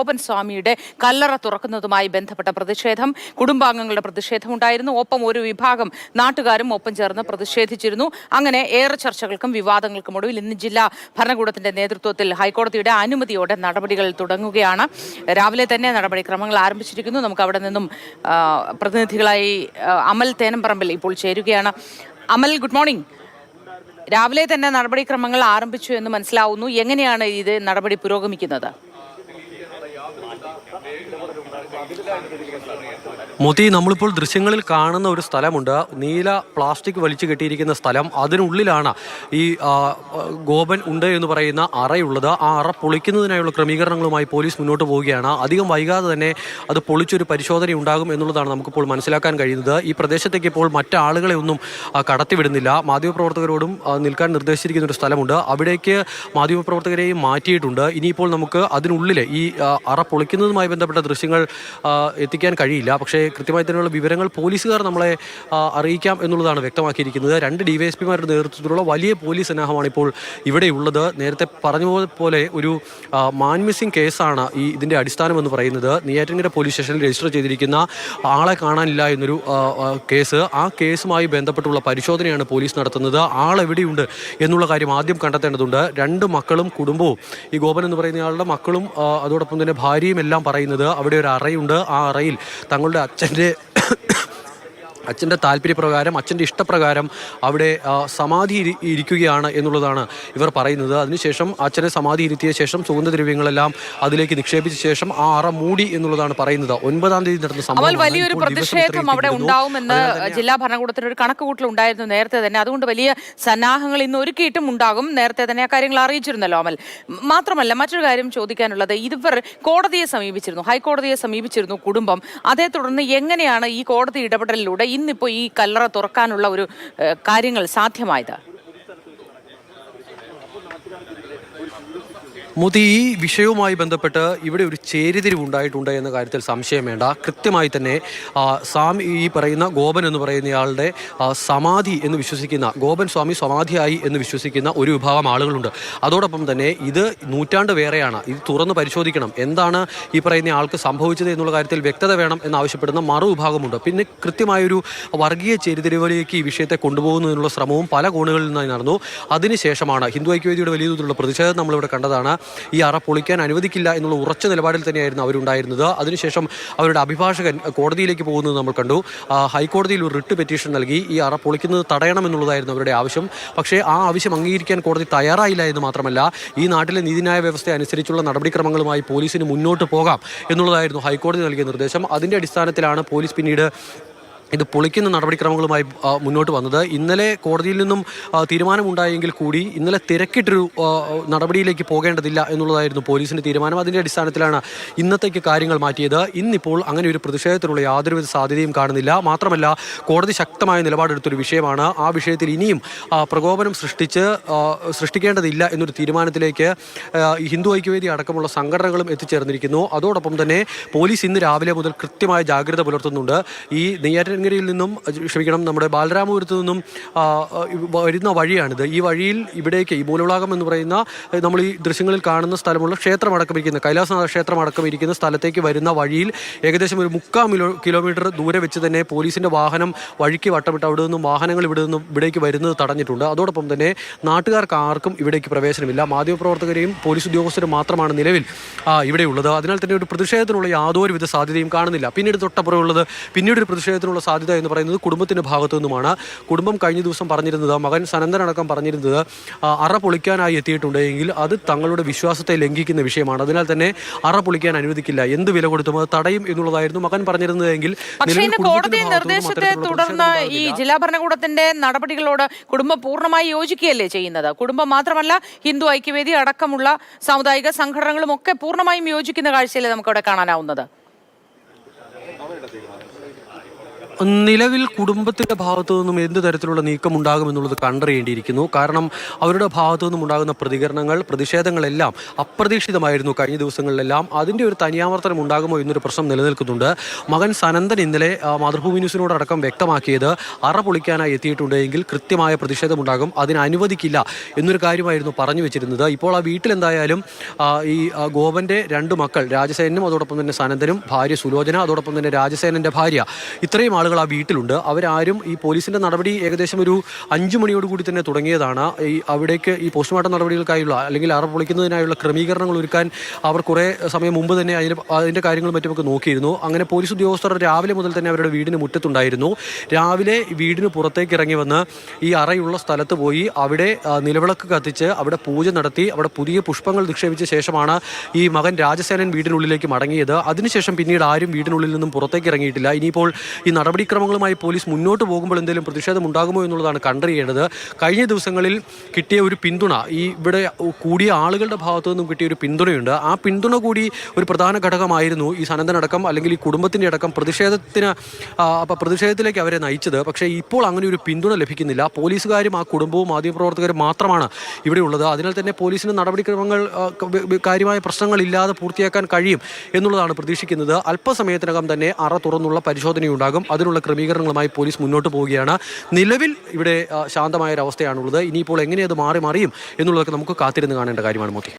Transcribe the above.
ഗോപൻ സ്വാമിയുടെ കല്ലറ തുറക്കുന്നതുമായി ബന്ധപ്പെട്ട പ്രതിഷേധം, കുടുംബാംഗങ്ങളുടെ പ്രതിഷേധമുണ്ടായിരുന്നു. ഒപ്പം ഒരു വിഭാഗം നാട്ടുകാരും ഒപ്പം ചേർന്ന് പ്രതിഷേധിച്ചിരുന്നു. അങ്ങനെ ഏറെ ചർച്ചകൾക്കും വിവാദങ്ങൾക്കും ഒടുവിൽ ഇന്ന് ജില്ലാ ഭരണകൂടത്തിന്റെ നേതൃത്വത്തിൽ ഹൈക്കോടതിയുടെ അനുമതിയോടെ നടപടികൾ തുടങ്ങുകയാണ്. രാവിലെ തന്നെ നടപടിക്രമങ്ങൾ ആരംഭിച്ചിരിക്കുന്നു. നമുക്ക് അവിടെ നിന്നും പ്രതിനിധികളായി അമൽ തേനംപറമ്പിൽ ഇപ്പോൾ ചേരുകയാണ്. അമൽ, ഗുഡ് മോർണിംഗ്. രാവിലെ തന്നെ നടപടിക്രമങ്ങൾ ആരംഭിച്ചു എന്ന് മനസ്സിലാവുന്നു. എങ്ങനെയാണ് ഇത് നടപടി പുരോഗമിക്കുന്നത്? മോത്തി, നമ്മളിപ്പോൾ ദൃശ്യങ്ങളിൽ കാണുന്ന ഒരു സ്ഥലമുണ്ട്. നീല പ്ലാസ്റ്റിക് വലിച്ചു കെട്ടിയിരിക്കുന്ന സ്ഥലം. അതിനുള്ളിലാണ് ഈ ഗോപൻ ഉണ്ട് എന്ന് പറയുന്ന അറയുള്ളത്. ആ അറ പൊളിക്കുന്നതിനായുള്ള ക്രമീകരണങ്ങളുമായി പോലീസ് മുന്നോട്ട് പോവുകയാണ്. അധികം വൈകാതെ തന്നെ അത് പൊളിച്ചൊരു പരിശോധന ഉണ്ടാകും എന്നുള്ളതാണ് നമുക്കിപ്പോൾ മനസ്സിലാക്കാൻ കഴിയുന്നത്. ഈ പ്രദേശത്തേക്ക് ഇപ്പോൾ മറ്റാളുകളെ ഒന്നും കടത്തിവിടുന്നില്ല. മാധ്യമപ്രവർത്തകരോടും നിൽക്കാൻ നിർദ്ദേശിച്ചിരിക്കുന്ന ഒരു സ്ഥലമുണ്ട്. അവിടേക്ക് മാധ്യമപ്രവർത്തകരെയും മാറ്റിയിട്ടുണ്ട്. ഇനിയിപ്പോൾ നമുക്ക് അതിനുള്ളിൽ ഈ അറ പൊളിക്കുന്നതുമായി ബന്ധപ്പെട്ട ദൃശ്യങ്ങൾ എത്തിക്കാൻ കഴിയില്ല. പക്ഷേ കൃത്യമായി തന്നെയുള്ള വിവരങ്ങൾ പോലീസുകാർ നമ്മളെ അറിയിക്കാം എന്നുള്ളതാണ് വ്യക്തമാക്കിയിരിക്കുന്നത്. 2 ഡിവൈഎസ്പിമാരുടെ നേതൃത്വത്തിലുള്ള വലിയ പോലീസ് സന്നാഹമാണ് ഇപ്പോൾ ഇവിടെയുള്ളത്. നേരത്തെ പറഞ്ഞ പോലെ ഒരു മാൻ മിസ്സിംഗ് കേസാണ് ഇതിൻ്റെ അടിസ്ഥാനമെന്ന് പറയുന്നത്. നെയ്യാറ്റിൻകര പോലീസ് സ്റ്റേഷനിൽ രജിസ്റ്റർ ചെയ്തിരിക്കുന്ന ആളെ കാണാനില്ല എന്നൊരു കേസ്. ആ കേസുമായി ബന്ധപ്പെട്ടുള്ള പരിശോധനയാണ് പോലീസ് നടത്തുന്നത്. ആളെവിടെയുണ്ട് എന്നുള്ള കാര്യം ആദ്യം കണ്ടെത്തേണ്ടതുണ്ട്. 2 മക്കളും കുടുംബവും, ഈ ഗോപൻ എന്ന് പറയുന്നയാളുടെ മക്കളും അതോടൊപ്പം തന്നെ ഭാര്യയും എല്ലാം പറയുന്നത് അവിടെ ഒരു അറയുണ്ട്. ആ അറയിൽ തങ്ങളുടെ അച്ഛൻ്റെ താല്പര്യപ്രകാരം, അച്ഛൻ്റെ ഇഷ്ടപ്രകാരം അവിടെ സമാധി ഇരിക്കുകയാണ് എന്നുള്ളതാണ് ഇവർ പറയുന്നത്. അതിനുശേഷം അച്ഛനെ സമാധി ഇരുത്തിയ ശേഷം സുഗന്ധദ്രവ്യങ്ങളെല്ലാം അതിലേക്ക് നിക്ഷേപിച്ച ശേഷം ആ അറ മൂടി എന്നുള്ളതാണ് പറയുന്നത്. 9-ാം തീയതി നടന്ന സംഭവം. വലിയൊരു പ്രതിഷേധം അവിടെ ഉണ്ടാവുമെന്ന് ജില്ലാ ഭരണകൂടത്തിന് ഒരു കണക്കുകൂട്ടൽ ഉണ്ടായിരുന്നു നേരത്തെ തന്നെ. അതുകൊണ്ട് വലിയ സന്നാഹങ്ങൾ ഇന്ന് ഒരുക്കിയിട്ടും ഉണ്ടാകും. നേരത്തെ തന്നെ ആ കാര്യങ്ങൾ അറിയിച്ചിരുന്നല്ലോ അമൽ. മാത്രമല്ല, മറ്റൊരു കാര്യം ചോദിക്കാനുള്ളത്, ഇവർ കോടതിയെ സമീപിച്ചിരുന്നു, ഹൈക്കോടതിയെ സമീപിച്ചിരുന്നു കുടുംബം. അതേ തുടർന്ന് എങ്ങനെയാണ് ഈ കോടതി ഇടപെടലിലൂടെ ഇന്നിപ്പോൾ ഈ കല്ലറ തുറക്കാനുള്ള ഒരു കാര്യങ്ങൾ സാധ്യമായത്? മോദി, ഈ വിഷയവുമായി ബന്ധപ്പെട്ട് ഇവിടെ ഒരു ചേരിതിരിവുണ്ടായിട്ടുണ്ട് എന്ന കാര്യത്തിൽ സംശയം വേണ്ട. കൃത്യമായി തന്നെ ഈ പറയുന്ന ഗോപൻ എന്ന് പറയുന്നയാളുടെ സമാധി എന്ന് വിശ്വസിക്കുന്ന, ഗോപൻ സ്വാമി സമാധിയായി എന്ന് വിശ്വസിക്കുന്ന ഒരു വിഭാഗം ആളുകളുണ്ട്. അതോടൊപ്പം തന്നെ ഇത് നൂറ്റാണ്ട് വേറെയാണ്, ഇത് തുറന്ന് പരിശോധിക്കണം, എന്താണ് ഈ പറയുന്ന ആൾക്ക് സംഭവിച്ചത് എന്നുള്ള കാര്യത്തിൽ വ്യക്തത വേണം എന്നാവശ്യപ്പെടുന്ന മറുവിഭാഗമുണ്ട്. പിന്നെ കൃത്യമായൊരു വർഗീയ ചേരിതിരിവിലേക്ക് ഈ വിഷയത്തെ കൊണ്ടുപോകുന്നതിനുള്ള ശ്രമവും പല കോണുകളിൽ നിന്നായി നടന്നു. അതിനുശേഷമാണ് ഹിന്ദു ഐക്യവേദിയുടെ വലിയ തോതിലുള്ള പ്രതിഷേധം നമ്മളിവിടെ കണ്ടതാണ്. ഈ അറ പൊളിക്കാൻ അനുവദിക്കില്ല എന്നുള്ള ഉറച്ച നിലപാടിൽ തന്നെയായിരുന്നു അവരുണ്ടായിരുന്നത്. അതിനുശേഷം അവരുടെ അഭിഭാഷകൻ കോടതിയിലേക്ക് പോകുന്നത് നമ്മൾ കണ്ടു. ഹൈക്കോടതിയിൽ ഒരു റിട്ട് പെറ്റീഷൻ നൽകി ഈ അറ പൊളിക്കുന്നത് തടയണമെന്നുള്ളതായിരുന്നു അവരുടെ ആവശ്യം. പക്ഷേ ആ ആവശ്യം അംഗീകരിക്കാൻ കോടതി തയ്യാറായില്ല എന്ന് മാത്രമല്ല, ഈ നാട്ടിലെ നീതിന്യായ വ്യവസ്ഥ അനുസരിച്ചുള്ള നടപടിക്രമങ്ങളുമായി പോലീസിന് മുന്നോട്ട് പോകാം എന്നുള്ളതായിരുന്നു ഹൈക്കോടതി നൽകിയ നിർദ്ദേശം. അതിൻ്റെ അടിസ്ഥാനത്തിലാണ് പോലീസ് പിന്നീട് ഇത് പൊളിക്കുന്ന നടപടിക്രമങ്ങളുമായി മുന്നോട്ട് വന്നത്. ഇന്നലെ കോടതിയിൽ നിന്നും തീരുമാനമുണ്ടായെങ്കിൽ കൂടി ഇന്നലെ തിരക്കിട്ടൊരു നടപടിയിലേക്ക് പോകേണ്ടതില്ല എന്നുള്ളതായിരുന്നു പോലീസിൻ്റെ തീരുമാനം. അതിൻ്റെ അടിസ്ഥാനത്തിലാണ് ഇന്നത്തേക്ക് കാര്യങ്ങൾ മാറ്റിയത്. ഇന്നിപ്പോൾ അങ്ങനെ ഒരു പ്രതിഷേധത്തിലുള്ള യാതൊരുവിധ സാധ്യതയും കാണുന്നില്ല. മാത്രമല്ല, കോടതി ശക്തമായ നിലപാടെടുത്തൊരു വിഷയമാണ്. ആ വിഷയത്തിൽ ഇനിയും പ്രകോപനം സൃഷ്ടിക്കേണ്ടതില്ല എന്നൊരു തീരുമാനത്തിലേക്ക് ഹിന്ദു ഐക്യവേദി അടക്കമുള്ള സംഘടനകളും എത്തിച്ചേർന്നിരിക്കുന്നു. അതോടൊപ്പം തന്നെ പോലീസ് ഇന്ന് രാവിലെ മുതൽ കൃത്യമായ ജാഗ്രത പുലർത്തുന്നുണ്ട്. ഈ നെയ്യാറ്റിൻകരയിൽ നിന്നും നമ്മുടെ ബാലരാമപുരത്ത് നിന്നും വരുന്ന വഴിയാണിത്. ഈ വഴിയിൽ ഇവിടേക്ക് ഈ മൂലവിളാകം എന്ന് പറയുന്ന നമ്മൾ ഈ ദൃശ്യങ്ങളിൽ കാണുന്ന സ്ഥലമുള്ള ക്ഷേത്രമടക്കം ഇരിക്കുന്ന കൈലാസനാഥ ക്ഷേത്രമടക്കം ഇരിക്കുന്ന സ്ഥലത്തേക്ക് വരുന്ന വഴിയിൽ ഏകദേശം ഒരു 3/4 കിലോമീറ്റർ ദൂരെ വെച്ച് തന്നെ പോലീസിൻ്റെ വാഹനം വഴിക്ക് വട്ടമിട്ട് അവിടെ നിന്നും വാഹനങ്ങൾ ഇവിടേക്ക് വരുന്നത് തടഞ്ഞിട്ടുണ്ട്. അതോടൊപ്പം തന്നെ നാട്ടുകാർക്ക് ആർക്കും ഇവിടേക്ക് പ്രവേശനമില്ല. മാധ്യമപ്രവർത്തകരെയും പോലീസ് ഉദ്യോഗസ്ഥരും മാത്രമാണ് നിലവിൽ ഇവിടെയുള്ളത്. അതിനാൽ തന്നെ ഒരു പ്രതിഷേധത്തിനുള്ള യാതൊരുവിധ സാധ്യതയും കാണുന്നില്ല. പിന്നീട് ഒരു പ്രതിഷേധത്തിനുള്ള സാധ്യത എന്ന് പറയുന്നത് കുടുംബത്തിൻ്റെ ഭാഗത്തു നിന്നുമാണ്. കുടുംബം കഴിഞ്ഞ ദിവസം പറഞ്ഞിരുന്നത്, മകൻ സനന്ദനടക്കം പറഞ്ഞിരുന്നത്, അറ പൊളിക്കാനായി എത്തിയിട്ടുണ്ടെങ്കിൽ അത് തങ്ങളുടെ വിശ്വാസത്തെ ലംഘിക്കുന്ന വിഷയമാണ്. അതിനാൽ തന്നെ അറ പൊളിക്കാൻ അനുവദിക്കില്ല, എന്ത് വില കൊടുത്തും അത് തടയും എന്നുള്ളതായിരുന്നു മകൻ പറഞ്ഞിരുന്നതെങ്കിൽ. കോടതി നിർദ്ദേശത്തെ തുടർന്ന് ഈ ജില്ലാ ഭരണകൂടത്തിന്റെ നടപടികളോട് കുടുംബം പൂർണ്ണമായി യോജിക്കുകയല്ലേ ചെയ്യുന്നത്? കുടുംബം മാത്രമല്ല, ഹിന്ദു ഐക്യവേദി അടക്കമുള്ള സാമുദായിക സംഘടനകളും ഒക്കെ പൂർണ്ണമായും യോജിക്കുന്ന കാഴ്ചയല്ലേ നമുക്കവിടെ കാണാനാവുന്നത്? നിലവിൽ കുടുംബത്തിന്റെ ഭാഗത്തു നിന്നും എന്ത് തരത്തിലുള്ള നീക്കമുണ്ടാകുമെന്നുള്ളത് കണ്ടറിയേണ്ടിയിരിക്കുന്നു. കാരണം അവരുടെ ഭാഗത്തു നിന്നും ഉണ്ടാകുന്ന പ്രതികരണങ്ങൾ, പ്രതിഷേധങ്ങളെല്ലാം അപ്രതീക്ഷിതമായിരുന്നു കഴിഞ്ഞ ദിവസങ്ങളിലെല്ലാം. അതിൻ്റെ ഒരു തനിയാവർത്തനം ഉണ്ടാകുമോ എന്നൊരു പ്രശ്നം നിലനിൽക്കുന്നുണ്ട്. മകൻ സനന്ദൻ ഇന്നലെ മാതൃഭൂമി ന്യൂസിനോടക്കം വ്യക്തമാക്കിയത് അറ പൊളിക്കാനായി എത്തിയിട്ടുണ്ട് എങ്കിൽ കൃത്യമായ പ്രതിഷേധമുണ്ടാകും, അതിന് അനുവദിക്കില്ല എന്നൊരു കാര്യമായിരുന്നു പറഞ്ഞു വെച്ചിരുന്നത്. ഇപ്പോൾ ആ വീട്ടിലെന്തായാലും ഈ ഗോപന്റെ 2 മക്കൾ രാജസേനും അതോടൊപ്പം തന്നെ സനന്ദനും, ഭാര്യ സുലോചന, അതോടൊപ്പം തന്നെ രാജസേനന്റെ ഭാര്യ, ഇത്രയും ആളുകൾ ആ വീട്ടിലുണ്ട്. അവരാരും ഈ പോലീസിന്റെ നടപടി ഏകദേശം ഒരു 5 മണിയോടുകൂടി തന്നെ തുടങ്ങിയതാണ്. അവിടേക്ക് ഈ പോസ്റ്റ്മോർട്ടം നടപടികൾക്കായുള്ള അല്ലെങ്കിൽ അറ പൊളിക്കുന്നതിനായുള്ള ക്രമീകരണങ്ങൾ ഒരുക്കാൻ അവർ കുറേ സമയം മുമ്പ് തന്നെ അതിൻ്റെ കാര്യങ്ങളും മറ്റുമൊക്കെ നോക്കിയിരുന്നു. അങ്ങനെ പോലീസ് ഉദ്യോഗസ്ഥർ രാവിലെ മുതൽ തന്നെ അവരുടെ വീടിന് മുറ്റത്തുണ്ടായിരുന്നു. രാവിലെ വീടിന് പുറത്തേക്ക് ഇറങ്ങി വന്ന് ഈ അറയുള്ള സ്ഥലത്ത് പോയി അവിടെ നിലവിളക്ക് കത്തിച്ച് അവിടെ പൂജ നടത്തി അവിടെ പുതിയ പുഷ്പങ്ങൾ നിക്ഷേപിച്ച ശേഷമാണ് ഈ മകൻ രാജസേനൻ വീടിനുള്ളിലേക്ക് മടങ്ങിയത്. അതിനുശേഷം പിന്നീട് ആരും വീടിനുള്ളിൽ നിന്നും പുറത്തേക്ക് ഇറങ്ങിയിട്ടില്ല. ഇനിയിപ്പോൾ ഈ നടപടിക്രമങ്ങളുമായി പോലീസ് മുന്നോട്ട് പോകുമ്പോൾ എന്തെങ്കിലും പ്രതിഷേധം ഉണ്ടാകുമോ എന്നുള്ളതാണ് കണ്ടറിയേണ്ടത്. കഴിഞ്ഞ ദിവസങ്ങളിൽ കിട്ടിയ ഒരു പിന്തുണ, ഈ ഇവിടെ കൂടിയ ആളുകളുടെ ഭാഗത്തു നിന്നും കിട്ടിയ ഒരു പിന്തുണയുണ്ട്. ആ പിന്തുണ കൂടി ഒരു പ്രധാന ഘടകമായിരുന്നു ഈ സനന്ദനടക്കം അല്ലെങ്കിൽ ഈ കുടുംബത്തിൻ്റെ അടക്കം പ്രതിഷേധത്തിലേക്ക് അവരെ നയിച്ചത്. പക്ഷേ ഇപ്പോൾ അങ്ങനെ ഒരു പിന്തുണ ലഭിക്കുന്നില്ല. പോലീസുകാരും ആ കുടുംബവും മാധ്യമപ്രവർത്തകരും മാത്രമാണ് ഇവിടെ ഉള്ളത്. അതിനാൽ തന്നെ പോലീസിന് നടപടിക്രമങ്ങൾ കാര്യമായ പ്രശ്നങ്ങളില്ലാതെ പൂർത്തിയാക്കാൻ കഴിയും എന്നുള്ളതാണ് പ്രതീക്ഷിക്കുന്നത്. അല്പസമയത്തിനകം തന്നെ അറ തുറന്നുള്ള പരിശോധനയുണ്ടാകും. അതിനുള്ള ക്രമീകരണങ്ങളുമായി പോലീസ് മുന്നോട്ട് പോവുകയാണ്. നിലവിൽ ഇവിടെ ശാന്തമായൊരവസ്ഥയാണുള്ളത്. ഇനിയിപ്പോൾ എങ്ങനെ അത് മാറി മറിയും എന്നുള്ളതൊക്കെ നമുക്ക് കാത്തിരുന്ന് കാണേണ്ട കാര്യമാണ്. മോത്തി.